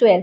12।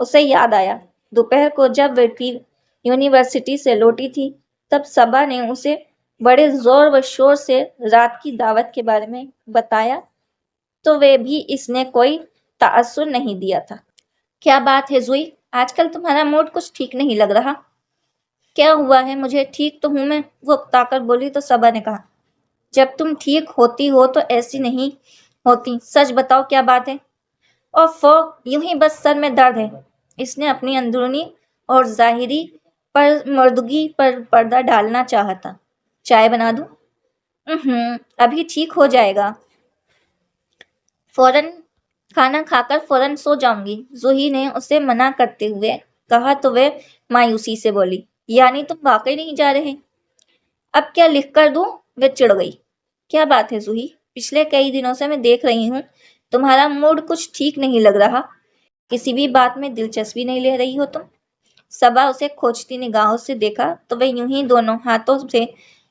اسے یاد آیا دوپہر کو جب وہ یونیورسٹی سے لوٹی تھی تب صبا نے اسے بڑے زور و شور سے رات کی دعوت کے بارے میں بتایا تو وہ بھی اس نے کوئی تاثر نہیں دیا تھا۔ کیا بات ہے زوئی، آج کل تمہارا موڈ کچھ ٹھیک نہیں لگ رہا۔ کیا ہوا ہے؟ مجھے ٹھیک تو ہوں میں، وہ اکتا کر بولی تو صبا نے کہا جب تم ٹھیک ہوتی ہو تو ایسی نہیں ہوتی، سچ بتاؤ کیا بات ہے؟ اوفو، یوں ہی بس سر میں درد ہے۔ اس نے اپنی اندرونی اور ظاہری پر مردگی پر پردہ ڈالنا چاہا تھا۔ چائے بنا دوں؟ ابھی ٹھیک ہو جائے گا، فوراً کھانا کھا کر فوراً سو جاؤں گی، زوہی نے اسے منع کرتے ہوئے کہا تو وہ مایوسی سے بولی یعنی تم واقعی نہیں جا رہے؟ اب کیا لکھ کر دوں؟ وہ چڑ گئی۔ کیا بات ہے زوہی، پچھلے کئی دنوں سے میں دیکھ رہی ہوں تمہارا موڈ کچھ ٹھیک نہیں لگ رہا، کسی بھی بات میں دلچسپی نہیں لے رہی ہو تم؟ صبا اسے کھوجتی نگاہوں سے دیکھا تو وہ یوں ہی دونوں ہاتھوں سے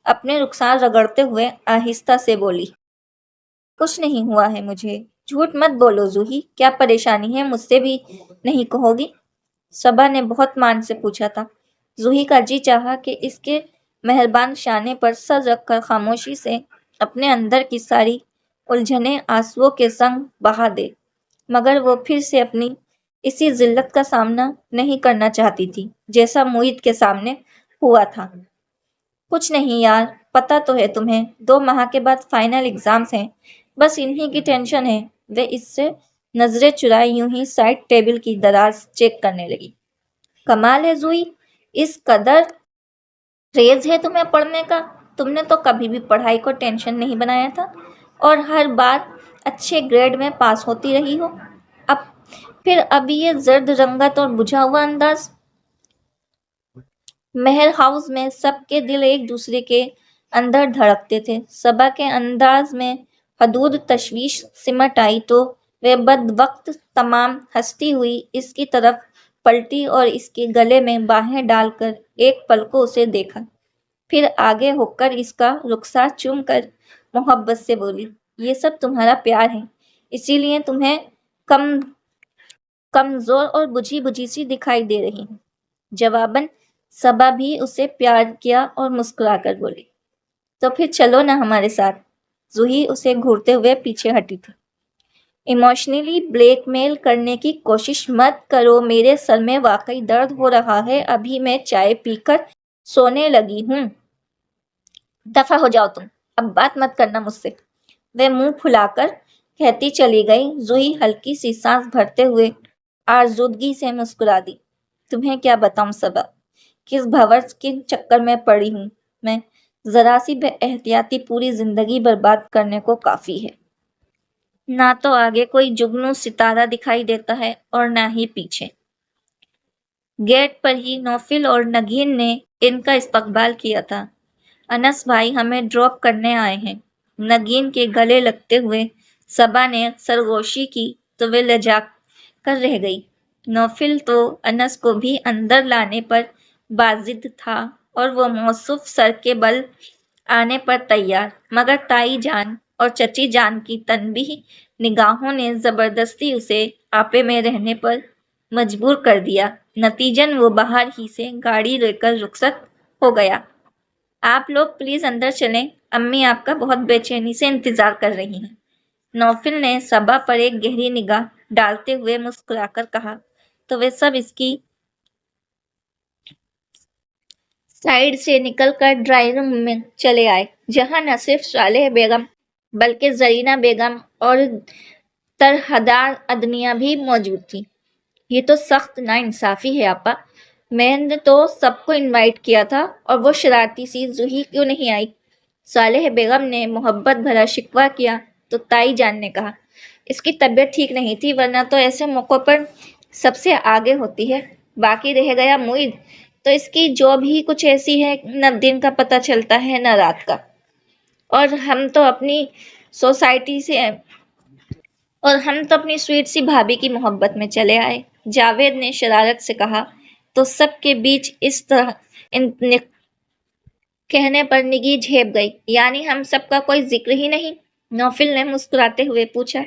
اپنے رخسار رگڑتے ہوئے آہستہ سے بولی کچھ نہیں ہوا ہے مجھے۔ جھوٹ مت بولو زوہی، کیا پریشانی ہے مجھ سے بھی نہیں کہو گی؟ صبا نے بہت مان سے پوچھا تھا۔ زوہی کا جی چاہا کہ اس کے مہربان شانے پر سر رکھ کر خاموشی سے اپنے اندر کی ساری الجھنیں آنسوؤں کے سنگ بہا دے، مگر وہ پھر سے اپنی اسی ذلت کا سامنا نہیں کرنا چاہتی تھی جیسا موہت کے سامنے ہوا تھا۔ کچھ نہیں یار، پتہ تو ہے تمہیں 2 ماہ کے بعد فائنل ایگزامز ہیں، بس انہی کی ٹینشن ہے۔ وہ اس سے نظریں چرائے یوں ہی سائڈ ٹیبل کی دراز چیک کرنے لگی۔ کمال ہے زوئی، اس قدر کریز ہے تمہیں پڑھنے کا، تم نے تو کبھی بھی پڑھائی کو ٹینشن نہیں بنایا تھا اور ہر بار اچھے گریڈ میں پاس ہوتی رہی ہو، پھر اب یہ زرد رنگت اور بجھا ہوا انداز۔ مہر ہاؤس میں سب کے دل ایک دوسرے کے اندر دھڑکتے تھے۔ صبا کے انداز میں حدود تشویش سمٹ آئی تو وہ بد وقت تمام ہنستی ہوئی اس کی طرف پلٹی اور اس کے گلے میں باہیں ڈال کر ایک پل کو اسے دیکھا، پھر آگے ہو کر اس کا رخسار چوم کر محبت سے بولی یہ سب تمہارا پیار ہے، اسی لیے تمہیں کمزور اور بجھی بجھی سی دکھائی دے رہی ہوں۔ جواباً صبا بھی اسے پیار کیا اور مسکرا کر بولی تو پھر چلو نا ہمارے ساتھ۔ زوہی اسے گھورتے ہوئے پیچھے ہٹی تھی۔ ایموشنلی بلیک میل کرنے کی کوشش مت کرو، میرے سر میں واقعی درد ہو رہا ہے، ابھی میں چائے پی کر سونے لگی ہوں۔ دفع ہو جاؤ تم، اب بات مت کرنا مجھ سے، وہ منہ پھلا کر کہتی چلی گئی۔ زوہی ہلکی سی سانس بھرتے ہوئے آزردگی سے مسکرا دی تمہیں کیا بتاؤں صبا، کس بھنور کے چکر میں پڑی ہوں میں، ذرا سی بے احتیاطی پوری زندگی برباد کرنے کو کافی ہے۔ نہ تو آگے کوئی جگنو ستارہ دکھائی دیتا ہے اور نہ ہی پیچھے۔ گیٹ پر ہی نوفل اور نگین نے ان کا استقبال کیا تھا۔ انس بھائی ہمیں ڈراپ کرنے آئے ہیں، نگین کے گلے لگتے ہوئے صبا نے سرگوشی کی تو وہ لجا کر رہ گئی۔ نوفل تو انس کو بھی اندر لانے پر باضد تھا اور وہ موصوف سر کے بل آنے پر تیار، مگر تائی جان اور چچی جان کی تنبیہ نگاہوں نے زبردستی اسے آپے میں رہنے پر مجبور کر دیا، نتیجن وہ باہر ہی سے گاڑی لے کر رخصت ہو گیا۔ آپ لوگ پلیز اندر چلیں، امی آپ کا بہت بے چینی سے انتظار کر رہی ہیں، نوفل نے صبا پر ایک گہری نگاہ ڈالتے ہوئے مسکرا کر کہا تو وہ سب اس کی سائیڈ سے نکل کر ڈرائنگ روم میں چلے آئے، جہاں نہ صرف صالح بیگم بلکہ زرینہ بیگم اور طرحدار عدنیہ بھی موجود تھیں۔ یہ تو سخت ناانصافی ہے آپا، میں نے تو سب کو انوائٹ کیا تھا اور وہ شرارتی سی زوہی کیوں نہیں آئی؟ صالح بیگم نے محبت بھرا شکوہ کیا تو تائی جان نے کہا اس کی طبیعت ٹھیک نہیں تھی، ورنہ تو ایسے موقعوں پر سب سے آگے ہوتی ہے۔ باقی رہ گیا موعد، تو اس کی جو بھی کچھ ایسی ہے، نہ دن کا پتہ چلتا ہے نہ رات کا، اور ہم تو اپنی سویٹ سی بھابھی کی محبت میں چلے آئے، جاوید نے شرارت سے کہا تو سب کے بیچ اس طرح کہنے پر نگی جھیپ گئی، یعنی ہم سب کا کوئی ذکر ہی نہیں؟ نوفل نے مسکراتے ہوئے پوچھا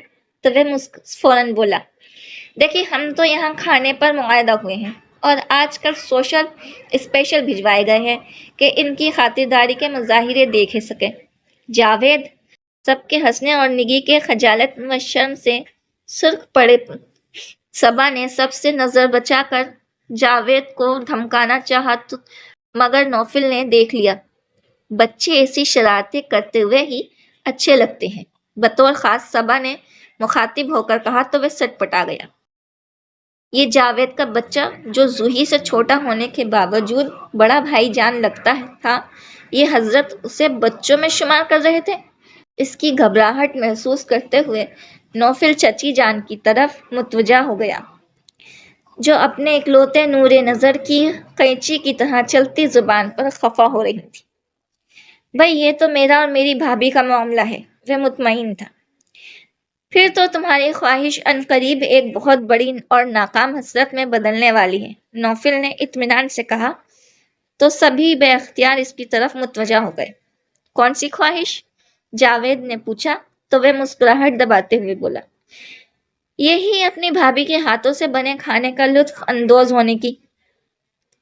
تو وہ فوراً بولا دیکھیے ہم تو یہاں کھانے پر معاہدہ ہوئے ہیں اور آج کل سوشل اسپیشل بھجوائے گئے ہیں کہ ان کی خاطرداری کے مظاہرے دیکھے سکیں۔ جاوید سب کے ہنسنے اور نگی کے خجالت و شرم سے سرخ پڑے۔ صبا نے سب سے نظر بچا کر جاوید کو دھمکانا چاہا مگر نوفل نے دیکھ لیا بچے ایسی شرارتیں کرتے ہوئے ہی اچھے لگتے ہیں۔ بطور خاص صبا نے مخاطب ہو کر کہا تو وہ سٹ پٹا گیا۔ یہ جاوید کا بچہ جو زوہی سے چھوٹا ہونے کے باوجود بڑا بھائی جان لگتا تھا، یہ حضرت اسے بچوں میں شمار کر رہے تھے۔ اس کی گھبراہٹ محسوس کرتے ہوئے نوفل چچی جان کی طرف متوجہ ہو گیا جو اپنے اکلوتے نور نظر کی قینچی کی طرح چلتی زبان پر خفا ہو رہی تھی۔ بھئی یہ تو میرا اور میری بھابھی کا معاملہ ہے، وہ مطمئن تھا۔ پھر تو تمہاری خواہش عنقریب ایک بہت بڑی اور ناکام حسرت میں بدلنے والی ہے، نوفل نے اطمینان سے کہا۔ تو سبھی بے اختیار اس کی طرف متوجہ ہو گئے۔ کون سی خواہش؟ جاوید نے پوچھا تو وہ مسکراہٹ دباتے ہوئے بولا، یہی اپنی بھابھی کے ہاتھوں سے بنے کھانے کا لطف اندوز ہونے کی۔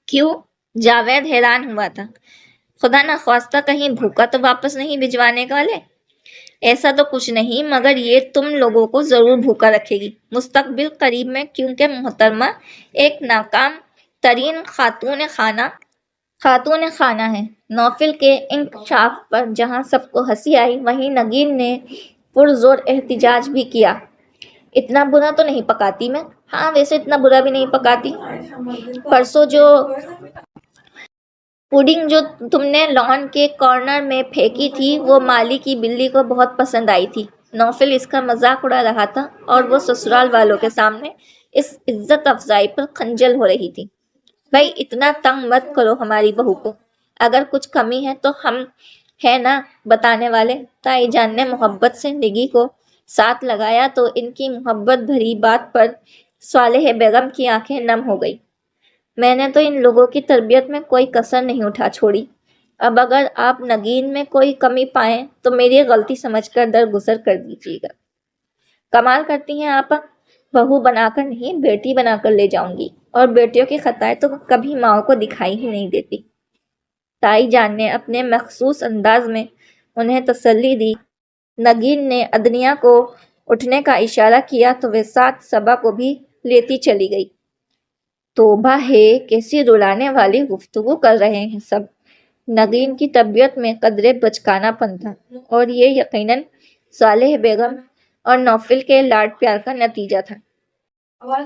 کیوں؟ جاوید حیران ہوا تھا۔ خدا نخواستہ کہیں بھوکا تو واپس نہیں بھجوانے والے؟ ایسا تو کچھ نہیں، مگر یہ تم لوگوں کو ضرور بھوکا رکھے گی مستقبل قریب میں، کیونکہ محترمہ ایک ناکام ترین خاتون خانہ ہے۔ نوفل کے انکشاف پر جہاں سب کو ہنسی آئی، وہیں نگین نے پرزور احتجاج بھی کیا۔ اتنا برا تو نہیں پکاتی میں؟ ہاں ویسے اتنا برا بھی نہیں پکاتی۔ پرسوں جو پوڈنگ جو تم نے لان کے کارنر میں پھینکی تھی وہ مالی کی بلی کو بہت پسند آئی تھی۔ نوفل اس کا مذاق اڑا رہا تھا اور وہ سسرال والوں کے سامنے اس عزت افزائی پر خجل ہو رہی تھی۔ بھائی اتنا تنگ مت کرو ہماری بہو کو، اگر کچھ کمی ہے تو ہم ہیں نا بتانے والے۔ تائی جان نے محبت سے نگی کو ساتھ لگایا تو ان کی محبت بھری بات پر صالح بیگم کی آنکھیں نم ہو گئی۔ میں نے تو ان لوگوں کی تربیت میں کوئی کسر نہیں اٹھا چھوڑی، اب اگر آپ نگین میں کوئی کمی پائیں تو میری غلطی سمجھ کر درگزر کر دیجیے گا۔ کمال کرتی ہیں آپ، بہو بنا کر نہیں بیٹی بنا کر لے جاؤں گی، اور بیٹیوں کی خطائیں تو کبھی ماؤں کو دکھائی ہی نہیں دیتی۔ تائی جان نے اپنے مخصوص انداز میں انہیں تسلی دی۔ نگین نے ادنیا کو اٹھنے کا اشارہ کیا تو وہ ساتھ صبا کو بھی لیتی چلی گئی۔ توبہ ہے، کیسی رلانے والی گفتگو کر رہے ہیں سب۔ نگین کی طبیعت میں قدرے بچکانا پن تھا اور یہ یقیناً صالح بیگم اور نوفل کے لاڈ پیار کا نتیجہ تھا۔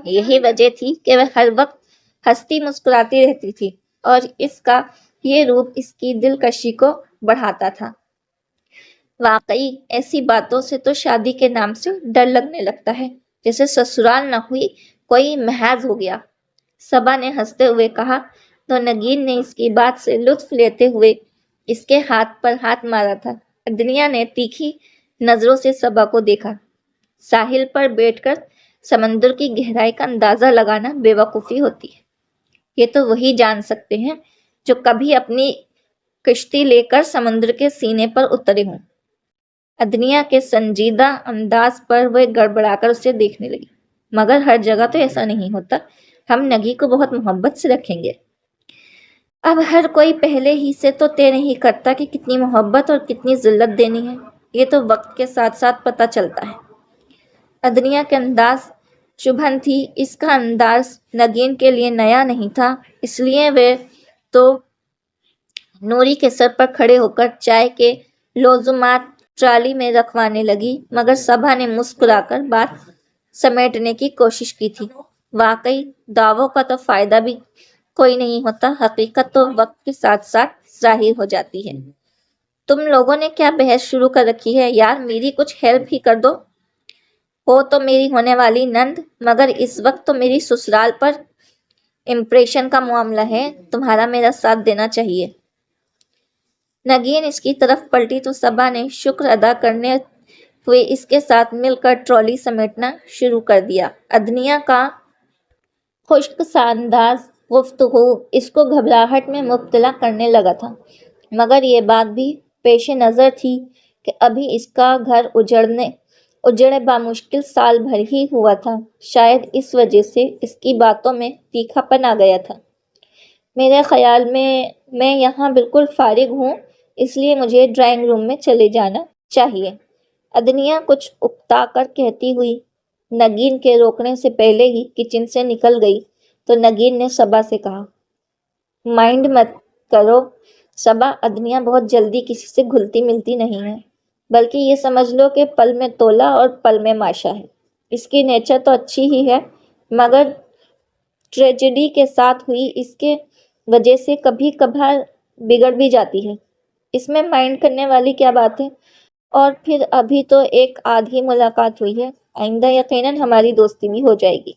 یہی وجہ تھی کہ وہ ہر وقت ہنستی مسکراتی رہتی تھی اور اس کا یہ روپ اس کی دلکشی کو بڑھاتا تھا۔ واقعی ایسی باتوں سے تو شادی کے نام سے ڈر لگنے لگتا ہے، جیسے سسرال نہ ہوئی کوئی محاذ ہو گیا۔ صبا نے ہنستے ہوئے کہا تو نگین نے اس کی بات سے لطف لیتے ہوئے اس کے ہاتھ پر ہاتھ مارا تھا۔ ادنیا نے تیکھی نظروں سے صبا کو دیکھا۔ ساحل پر بیٹھ کر سمندر کی گہرائی کا اندازہ لگانا بے وقوفی ہوتی ہے، یہ تو وہی جان سکتے ہیں جو کبھی اپنی کشتی لے کر سمندر کے سینے پر اترے ہوں۔ ادنیا کے سنجیدہ انداز پر وہ گڑبڑا کر اسے دیکھنے لگی۔ مگر ہر جگہ تو ایسا نہیں ہوتا، ہم نگی کو بہت محبت سے رکھیں گے۔ اب ہر کوئی پہلے ہی سے تو طے نہیں کرتا کہ کتنی محبت اور کتنی ذلت دینی ہے، یہ تو وقت کے ساتھ ساتھ پتہ چلتا ہے۔ ادنیا کے انداز چبھن تھی، اس کا انداز نگین کے لیے نیا نہیں تھا، اس لیے وہ تو نوری کے سر پر کھڑے ہو کر چائے کے لوزمات ٹرالی میں رکھوانے لگی، مگر صبا نے مسکرا کر بات سمیٹنے کی کوشش کی تھی۔ واقعی دعووں کا تو فائدہ بھی کوئی نہیں ہوتا، حقیقت تو وقت کے ساتھ ساتھ ظاہر ہو جاتی ہے۔ تم لوگوں نے کیا بحث شروع کر رکھی ہے یار، میری کچھ ہیلپ ہی کر دو۔ ہو تو میری ہونے والی نند، مگر اس وقت تو میری سسرال پر امپریشن کا معاملہ ہے، تمہارا میرا ساتھ دینا چاہیے۔ نگین اس کی طرف پلٹی تو صبا نے شکر ادا کرنے ہوئے اس کے ساتھ مل کر ٹرالی سمیٹنا شروع کر دیا۔ ادنیا کا خشک سا انداز گفتگو اس کو گھبراہٹ میں مبتلا کرنے لگا تھا، مگر یہ بات بھی پیش نظر تھی کہ ابھی اس کا گھر اجڑنے اجڑے بامشکل سال بھر ہی ہوا تھا، شاید اس وجہ سے اس کی باتوں میں تیکھا پن آ گیا تھا۔ میرے خیال میں یہاں بالکل فارغ ہوں، اس لیے مجھے ڈرائنگ روم میں چلے جانا چاہیے، عدنیہ کچھ اکتا کر کہتی ہوئی نگین کے روکنے سے پہلے ہی کچن سے نکل گئی تو نگین نے صبا سے کہا، مائنڈ مت کرو صبا، عدنیہ بہت جلدی کسی سے گھلتی ملتی نہیں ہے، بلکہ یہ سمجھ لو کہ پل میں تولا اور پل میں ماشا ہے۔ اس کی نیچر تو اچھی ہی ہے، مگر ٹریجڈی کے ساتھ ہوئی اس کے وجہ سے کبھی کبھار بگڑ بھی جاتی ہے۔ اس میں مائنڈ کرنے والی کیا بات ہے؟ اور پھر ابھی تو ایک آدھی ملاقات ہوئی ہے، آئندہ یقیناً ہماری دوستی بھی ہو جائے گی۔